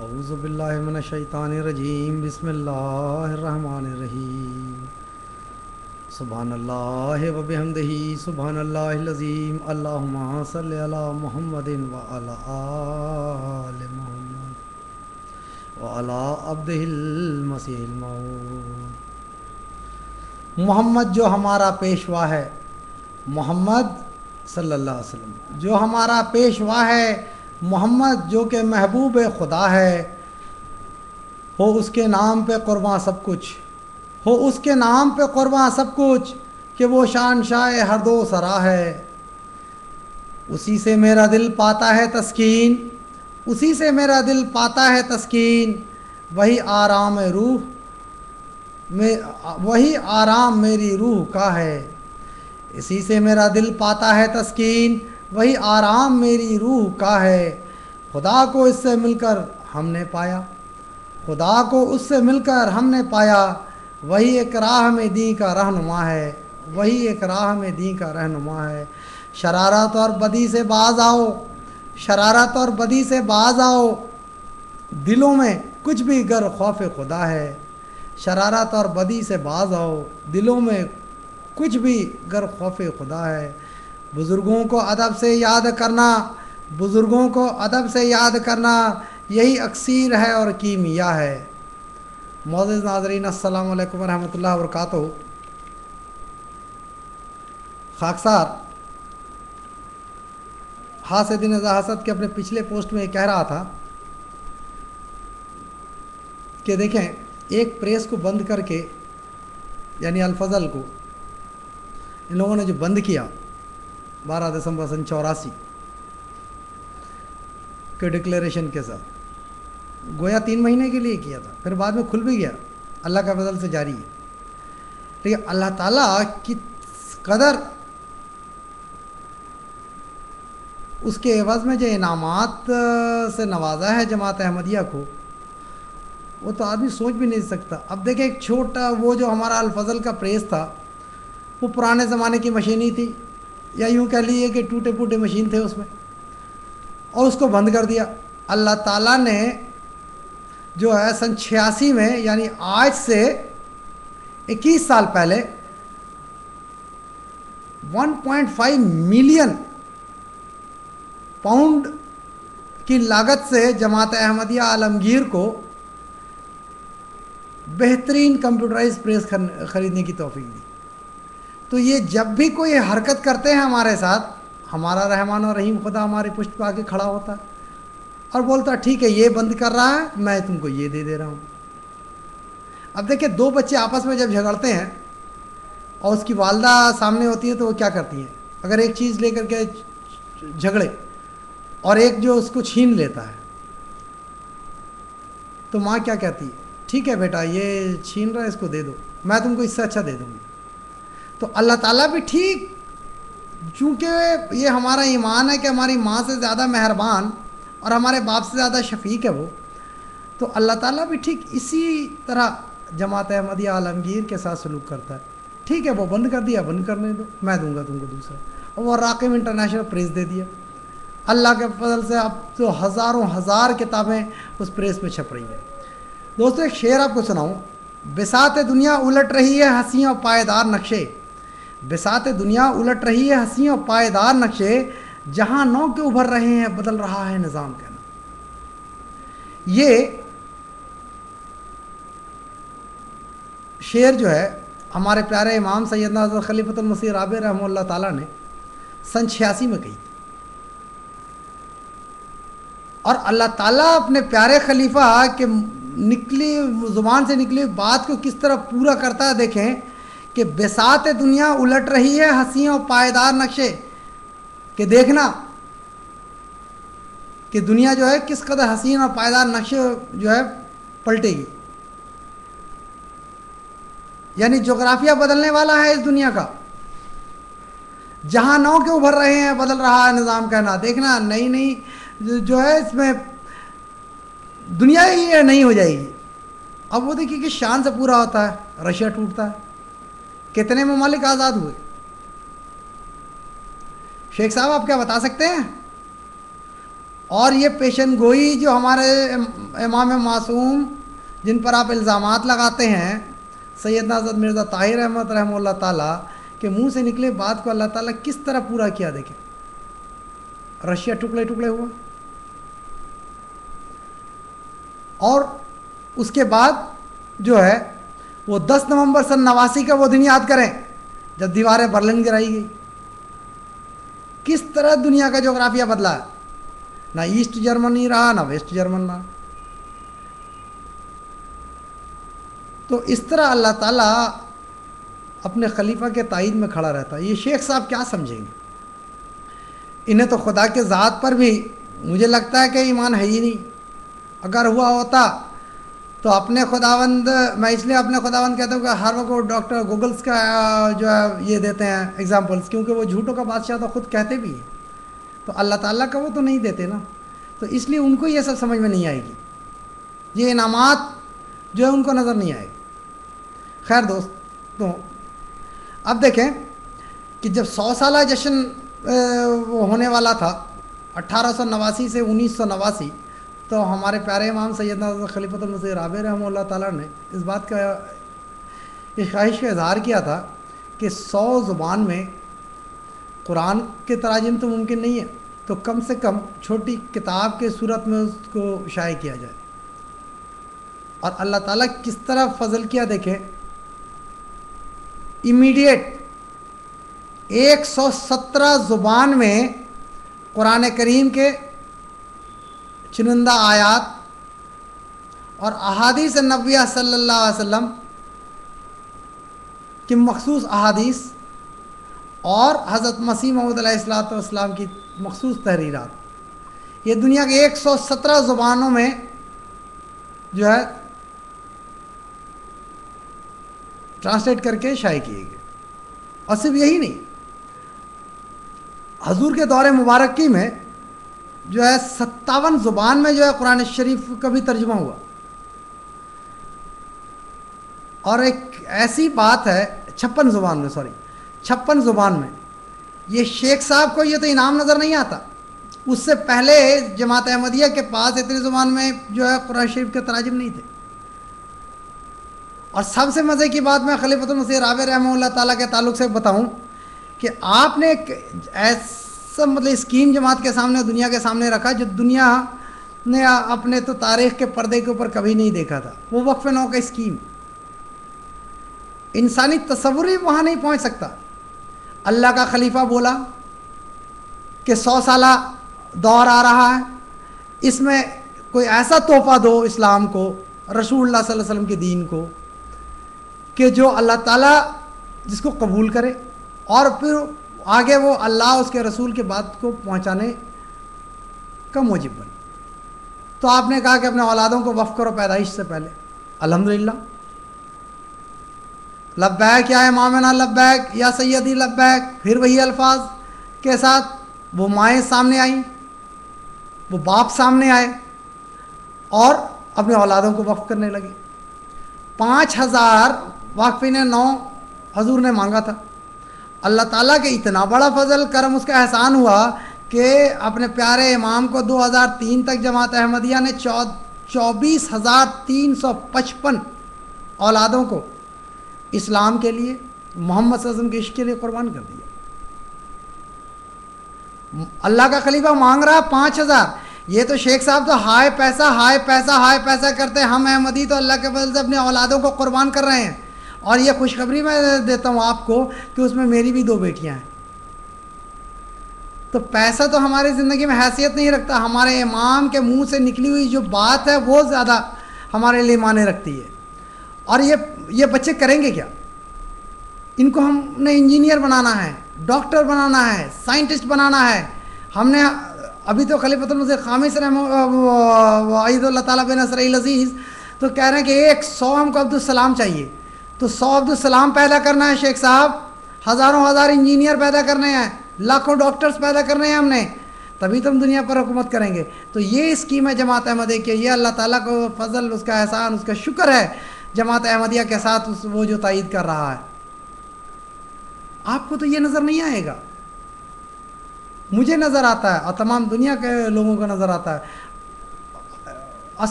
اعوذ باللہ من الشیطان الرجیم بسم اللہ الرحمن الرحیم سبحان اللہ و بحمدہ سبحان اللہ العظیم اللہم صلی علی محمد وعلی آل محمد وعلی عبدہ المسیح الموعود۔ محمد جو ہمارا پیشوا ہے، محمد صلی اللہ علیہ وسلم جو ہمارا پیشوا ہے، محمد جو کہ محبوب خدا ہے، ہو اس کے نام پہ قرباں سب کچھ، ہو اس کے نام پہ قرباں سب کچھ، کہ وہ شہنشاہ ہر دو سرا ہے۔ اسی سے میرا دل پاتا ہے تسکین، اسی سے میرا دل پاتا ہے تسکین، وہی آرام روح میں، وہی آرام میری روح کا ہے۔ اسی سے میرا دل پاتا ہے تسکین، وہی آرام میری روح کا ہے۔ خدا کو اس سے مل کر ہم نے پایا، خدا کو اس سے مل کر ہم نے پایا، وہی ایک راہ میں دین کا رہنما ہے، وہی ایک راہ میں دین کا رہنما ہے۔ شرارت اور بدی سے باز آؤ، شرارت اور بدی سے باز آؤ، دلوں میں کچھ بھی گر خوف خدا ہے۔ شرارت اور بدی سے باز آؤ، دلوں میں کچھ بھی گر خوف خدا ہے۔ بزرگوں کو ادب سے یاد کرنا، بزرگوں کو ادب سے یاد کرنا، یہی اکسیر ہے اور کیمیا ہے۔ معزز ناظرین، السلام علیکم ورحمۃ اللہ وبرکاتہ۔ خاکسار حاسد حسد کے اپنے پچھلے پوسٹ میں یہ کہہ رہا تھا کہ دیکھیں، ایک پریس کو بند کر کے، یعنی الفضل کو ان لوگوں نے جو بند کیا 12 دسمبر سن 84 کے ڈکلیریشن کے ساتھ، گویا 3 مہینے کے لیے کیا تھا، پھر بعد میں کھل بھی گیا، اللہ کا فضل سے جاری ہے۔ لیکن اللہ تعالیٰ کی قدر اس کے عوض میں جو انعامات سے نوازا ہے جماعت احمدیہ کو، وہ تو آدمی سوچ بھی نہیں سکتا۔ اب دیکھیں، ایک چھوٹا وہ جو ہمارا الفضل کا پریس تھا، وہ پرانے زمانے کی مشینی تھی، یا یوں کہہ لیجیے کہ ٹوٹے پھوٹے مشین تھے اس میں، اور اس کو بند کر دیا۔ اللہ تعالیٰ نے جو ہے سن 86 میں، یعنی آج سے 21 سال پہلے 1.5 ملین پاؤنڈ کی لاگت سے جماعت احمدیہ عالمگیر کو بہترین کمپیوٹرائز پریس خریدنے کی توفیق دی۔ تو یہ جب بھی کوئی حرکت کرتے ہیں ہمارے ساتھ، ہمارا رحمان و رحیم خدا ہماری پشت پہ آ کے کھڑا ہوتا ہے اور بولتا ہے ٹھیک ہے، یہ بند کر رہا ہے، میں تم کو یہ دے رہا ہوں۔ اب دیکھیں، 2 بچے آپس میں جب جھگڑتے ہیں اور اس کی والدہ سامنے ہوتی ہے تو وہ کیا کرتی ہیں؟ اگر ایک چیز لے کر کے جھگڑے اور ایک جو اس کو چھین لیتا ہے، تو ماں کیا کہتی ہے؟ ٹھیک ہے بیٹا، یہ چھین رہا ہے، اس کو دے دو، میں تم کو اس سے اچھا دے دوں گی۔ تو اللہ تعالیٰ بھی ٹھیک، چونکہ یہ ہمارا ایمان ہے کہ ہماری ماں سے زیادہ مہربان اور ہمارے باپ سے زیادہ شفیق ہے وہ، تو اللہ تعالیٰ بھی ٹھیک اسی طرح جماعت احمدیہ عالمگیر کے ساتھ سلوک کرتا ہے۔ ٹھیک ہے، وہ بند کر دیا، بند کرنے دو، میں دوں گا تم کو دوسرا، اور وہ راقم انٹرنیشنل پریس دے دیا۔ اللہ کے فضل سے اب تو ہزاروں ہزار کتابیں اس پریس میں چھپ رہی ہیں۔ دوستو، ایک شعر آپ کو سناؤں۔ بساط دنیا الٹ رہی ہے حسین و پائیدار نقشے، بساط دنیا الٹ رہی ہے حسین و پائیدار نقشے، جہاں نو کے ابھر رہے ہیں بدل رہا ہے نظام کہنا۔ یہ شعر جو ہے ہمارے پیارے امام سیدنا حضرت خلیفۃ المسیح رابع رحمہ اللہ تعالیٰ نے سن 86 میں کہی تھی، اور اللہ تعالیٰ اپنے پیارے خلیفہ کے نکلی زبان سے نکلی بات کو کس طرح پورا کرتا ہے۔ دیکھیں کہ بساط دنیا الٹ رہی ہے حسین و پائیدار نقشے، کہ دیکھنا کہ دنیا جو ہے کس قدر حسین اور پائیدار نقشے جو ہے پلٹے گی، یعنی جغرافیہ بدلنے والا ہے اس دنیا کا۔ جہاں نو کے ابھر رہے ہیں بدل رہا ہے نظام کہنا۔ دیکھنا نئی نئی جو ہے اس میں دنیا ہی نہیں ہو جائے گی۔ اب وہ دیکھیے کہ شان سے پورا ہوتا ہے، رشیا ٹوٹتا ہے، کتنے ممالک آزاد ہوئے۔ شیخ صاحب آپ کیا بتا سکتے ہیں؟ اور یہ پیشن گوئی جو ہمارے امام معصوم جن پر آپ الزامات لگاتے ہیں، سیدنا حضرت مرزا طاہر احمد رحمہ اللہ تعالیٰ کے منہ سے نکلے بات کو اللہ تعالیٰ کس طرح پورا کیا. دیکھیں رشیا ٹکڑے ٹکڑے ہوا، اور اس کے بعد جو ہے وہ 10 نومبر سن 89 کا وہ دن یاد کریں جب دیواریں برلن گرائی گئی. کس طرح دنیا کا جغرافیہ بدلا ہے. نہ ایسٹ جرمنی رہا نہ ویسٹ جرمن رہا. تو اس طرح اللہ تعالیٰ اپنے خلیفہ کے تائید میں کھڑا رہتا ہے. یہ شیخ صاحب کیا سمجھیں گے؟ انہیں تو خدا کے ذات پر بھی مجھے لگتا ہے کہ ایمان ہے ہی نہیں. اگر ہوا ہوتا تو اپنے خداوند، میں اس لیے اپنے خداوند کہتا ہوں کہ ہر وقت ڈاکٹر گوگلس کا جو ہے یہ دیتے ہیں ایگزامپلس، کیونکہ وہ جھوٹوں کا بادشاہ تو خود کہتے بھی ہیں، تو اللہ تعالیٰ کا وہ تو نہیں دیتے نا. تو اس لیے ان کو یہ سب سمجھ میں نہیں آئے گی، یہ انعامات جو ہے ان کو نظر نہیں آئے گی. خیر دوستوں، اب دیکھیں کہ جب 100 سالہ جشن ہونے والا تھا 1889 سے 1989، تو ہمارے پیارے امام سیدنا حضرت خلیفۃ المسیح رابع رحمہ اللہ تعالیٰ نے اس بات کا، اس خواہش کا اظہار کیا تھا کہ 100 زبان میں قرآن کے تراجم تو ممکن نہیں ہے، تو کم سے کم چھوٹی کتاب کے صورت میں اس کو شائع کیا جائے. اور اللہ تعالیٰ کس طرح فضل کیا دیکھیں، امیڈیٹ 117 زبان میں قرآن کریم کے چنندہ آیات اور احادیث نبویہ صلی اللہ علیہ وسلم کی مخصوص احادیث اور حضرت مسیح موعود علیہ الصلوۃ والسلام کی مخصوص تحریرات، یہ دنیا کے 117 زبانوں میں جو ہے ٹرانسلیٹ کر کے شائع کیے گئے. اور صرف یہی نہیں، حضور کے دور مبارکی میں جو ہے 57 زبان میں جو ہے قرآن شریف کا بھی ترجمہ ہوا. اور ایک ایسی بات ہے 56 زبان میں یہ شیخ صاحب کو یہ تو انعام نظر نہیں آتا. اس سے پہلے جماعت احمدیہ کے پاس اتنی زبان میں جو ہے قرآن شریف کے تراجم نہیں تھے. اور سب سے مزے کی بات میں خلیفۃ المسیح رابع رحمہ اللہ تعالیٰ کے تعلق سے بتاؤں کہ آپ نے ایک ایسا اسکیم جماعت کے سامنے، دنیا کے سامنے رکھا جو دنیا نے اپنے تو تاریخ کے پردے کے اوپر کبھی نہیں دیکھا تھا. وہ وقف نو کا اسکیم، انسانی تصور ہی وہاں نہیں پہنچ سکتا. اللہ کا خلیفہ بولا کہ 100 سالہ دور آ رہا ہے، اس میں کوئی ایسا تحفہ دو اسلام کو، رسول اللہ صلی اللہ علیہ وسلم کے دین کو، کہ جو اللہ تعالیٰ جس کو قبول کرے اور پھر آگے وہ اللہ اس کے رسول کے بات کو پہنچانے کا موجب بنے. تو آپ نے کہا کہ اپنے اولادوں کو وقف کرو پیدائش سے پہلے. الحمدللہ، لبیک یا امامنا لبیک یا سیدی لبیک، پھر وہی الفاظ کے ساتھ وہ مائیں سامنے آئیں، وہ باپ سامنے آئے اور اپنے اولادوں کو وقف کرنے لگے. 5000 واقفین نو حضور نے مانگا تھا. اللہ تعالیٰ کے اتنا بڑا فضل کرم، اس کا احسان ہوا کہ اپنے پیارے امام کو 2003 تک جماعت احمدیہ نے 24,355 اولادوں کو اسلام کے لیے، محمد صلی اللہ علیہ وسلم کے عشق کے لیے قربان کر دیا. اللہ کا خلیفہ مانگ رہا 5000. یہ تو شیخ صاحب تو ہائے پیسہ ہائے پیسہ ہائے پیسہ کرتے، ہم احمدی تو اللہ کے فضل سے اپنے اولادوں کو قربان کر رہے ہیں. اور یہ خوشخبری میں دیتا ہوں آپ کو کہ اس میں میری بھی 2 بیٹیاں ہیں. تو پیسہ تو ہماری زندگی میں حیثیت نہیں رکھتا، ہمارے امام کے منہ سے نکلی ہوئی جو بات ہے وہ زیادہ ہمارے لیے معنی رکھتی ہے. اور یہ بچے کریں گے کیا؟ ان کو ہم نے انجینئر بنانا ہے، ڈاکٹر بنانا ہے، سائنٹسٹ بنانا ہے. ہم نے ابھی تو خلیفۃ المسیح خامس وعید اللہ تعالیٰ بن نصر العزیز تو کہہ رہے ہیں کہ 100 ہم کو عبدالسلام چاہیے. تو 100 عبدالسلام پیدا کرنا ہے شیخ صاحب، ہزاروں ہزار انجینئر پیدا کرنے ہیں، لاکھوں ڈاکٹرز پیدا کرنے ہیں ہم نے، تبھی تو ہم دنیا پر حکومت کریں گے. تو یہ اسکیم ہے جماعت احمدیہ کی. یہ اللہ تعالیٰ کو فضل، اس کا احسان، اس کا شکر ہے جماعت احمدیہ کے ساتھ وہ جو تائید کر رہا ہے. آپ کو تو یہ نظر نہیں آئے گا. مجھے نظر آتا ہے اور تمام دنیا کے لوگوں کو نظر آتا ہے.